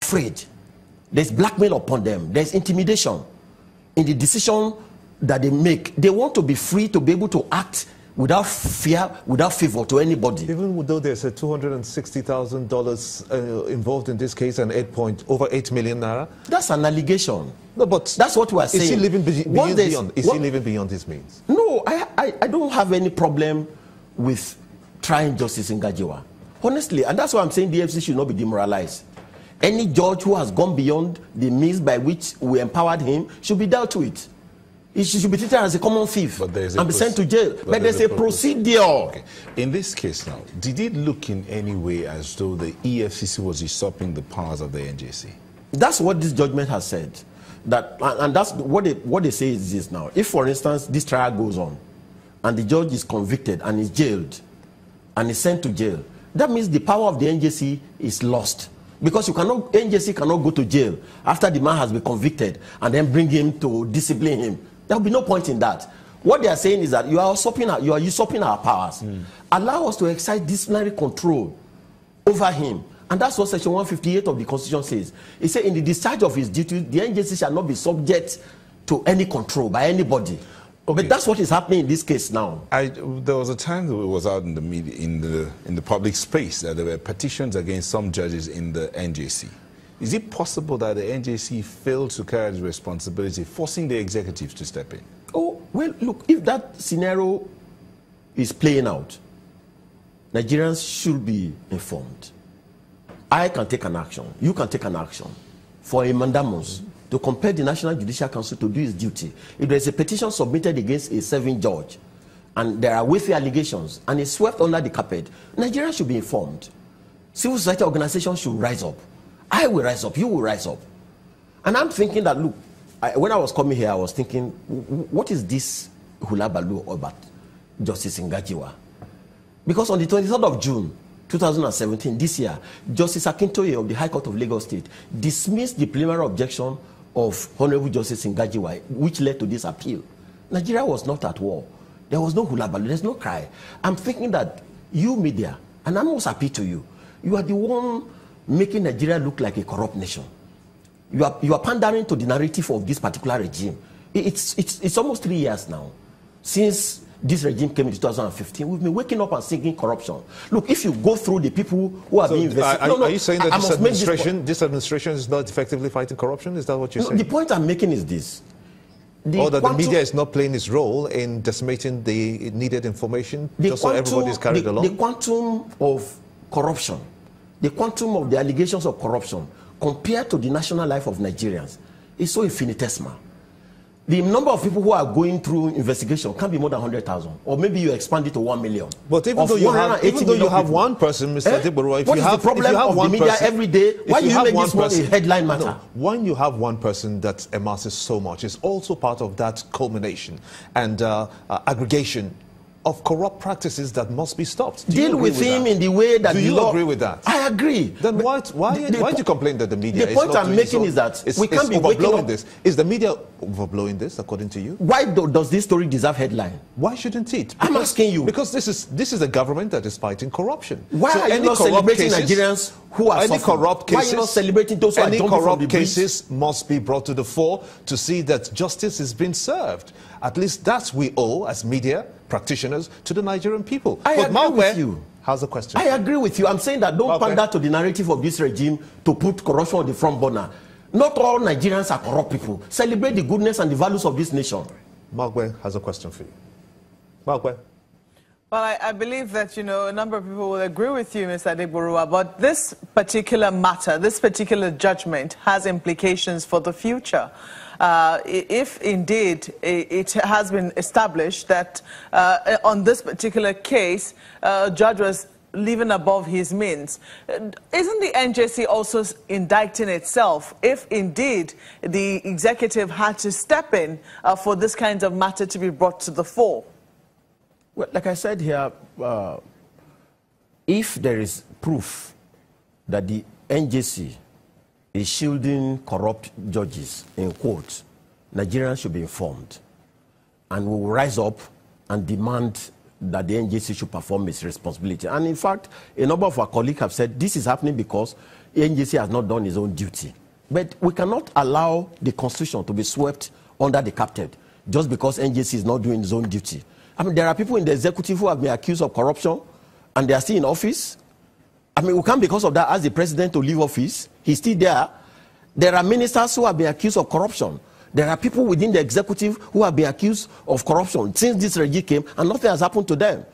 afraid. There's blackmail upon them. There's intimidation in the decision that they make. They want to be free to be able to act without fear, without favor to anybody. Even though there's a $260,000 involved in this case and over 8 million naira? That's an allegation. No, but that's what we are saying. Is he living beyond his means? No, I don't have any problem with trying Justice Nganjiwa. Honestly, and that's why I'm saying the EFCC should not be demoralized. Any judge who has gone beyond the means by which we empowered him should be dealt with. He should be treated as a common thief and be sent to jail. But there's a procedure. Okay. In this case now, did it look in any way as though the EFCC was usurping the powers of the NJC? That's what this judgment has said. And that's what they say is this now. If, for instance, this trial goes on and the judge is convicted and is jailed and is sent to jail, that means the power of the NJC is lost. Because NJC cannot go to jail after the man has been convicted and then bring him to discipline him. There will be no point in that. What they are saying is that you are usurping our powers. Allow us to exercise disciplinary control over him. And that's what Section 158 of the Constitution says. It says in the discharge of his duties, the NJC shall not be subject to any control by anybody. Okay. But that's what is happening in this case now. There was a time that it was out in the media, in the public space, that there were petitions against some judges in the NJC. Is it possible that the NJC failed to carry the responsibility, forcing the executive to step in? Oh, well, look, if that scenario is playing out, Nigerians should be informed. I can take an action, you can take an action for a mandamus to compel the National Judicial Council to do its duty. If there is a petition submitted against a serving judge and there are weighty allegations and it's swept under the carpet, Nigerians should be informed. Civil society organizations should rise up. I will rise up, you will rise up. And I'm thinking that, look, when I was coming here, I was thinking, what is this hula baloo about Justice Nganjiwa? Because on the 23rd of June, 2017, this year, Justice Akintoye of the High Court of Lagos State dismissed the preliminary objection of Honorable Justice Nganjiwa, which led to this appeal. Nigeria was not at war. There was no hula baloo, there's no cry. I'm thinking that you media, and I must appeal to you, you are the one making Nigeria look like a corrupt nation. You are pandering to the narrative of this particular regime. It's almost 3 years now since this regime came in 2015. We've been waking up and singing corruption. Look, if you go through the people who are being investigated... Are you saying that this administration is not effectively fighting corruption? Is that what you're saying? The point I'm making is this. Or that the media is not playing its role in decimating the needed information just so everybody is carried along? The quantum of corruption, the quantum of the allegations of corruption compared to the national life of Nigerians is so infinitesimal. The number of people who are going through investigation can be more than 100,000, or maybe you expand it to 1 million. But even though you have one person, Mr. Adegoruwa, what is the problem of the media every day? Why do you make this one a headline matter? No, when you have one person that amasses so much, it's also part of that culmination and aggregation of corrupt practices that must be stopped. Deal with him in the way that do you agree with that? I agree. Then why do you complain that the media is not doing so? The point I'm making is that we can't be overblowing this. Is the media overblowing this, according to you? Why does this story deserve headline? Why shouldn't it? I'm asking you. Because this is a government that is fighting corruption. Why are you not celebrating Nigerians who are suffering? Corrupt cases, why are you not celebrating those who are jumping from the bridge? Any corrupt cases must be brought to the fore to see that justice is being served. At least that we owe, as media practitioners, to the Nigerian people. I agree with you. How's the question? I agree with you. I'm saying that don't pander to the narrative of this regime to put corruption on the front burner. Not all Nigerians are corrupt people. Celebrate the goodness and the values of this nation. Magwe has a question for you. Magwe. Well, I believe that, a number of people will agree with you, Mr. Adegoruwa, but this particular matter, this particular judgment has implications for the future. If indeed it has been established that on this particular case, a judge was living above his means, isn't the NJC also indicting itself if indeed the executive had to step in for this kind of matter to be brought to the fore? Well, like I said here, if there is proof that the NJC is shielding corrupt judges in court, Nigerians should be informed. And we will rise up and demand that the NJC should perform its responsibility. And in fact, a number of our colleagues have said this is happening because NJC has not done its own duty. But we cannot allow the Constitution to be swept under the carpet just because NJC is not doing its own duty. I mean, there are people in the executive who have been accused of corruption and they are still in office. I mean, we can't, because of that, ask the president to leave office. He's still there. There are ministers who have been accused of corruption. There are people within the executive who have been accused of corruption since this regime came, and nothing has happened to them.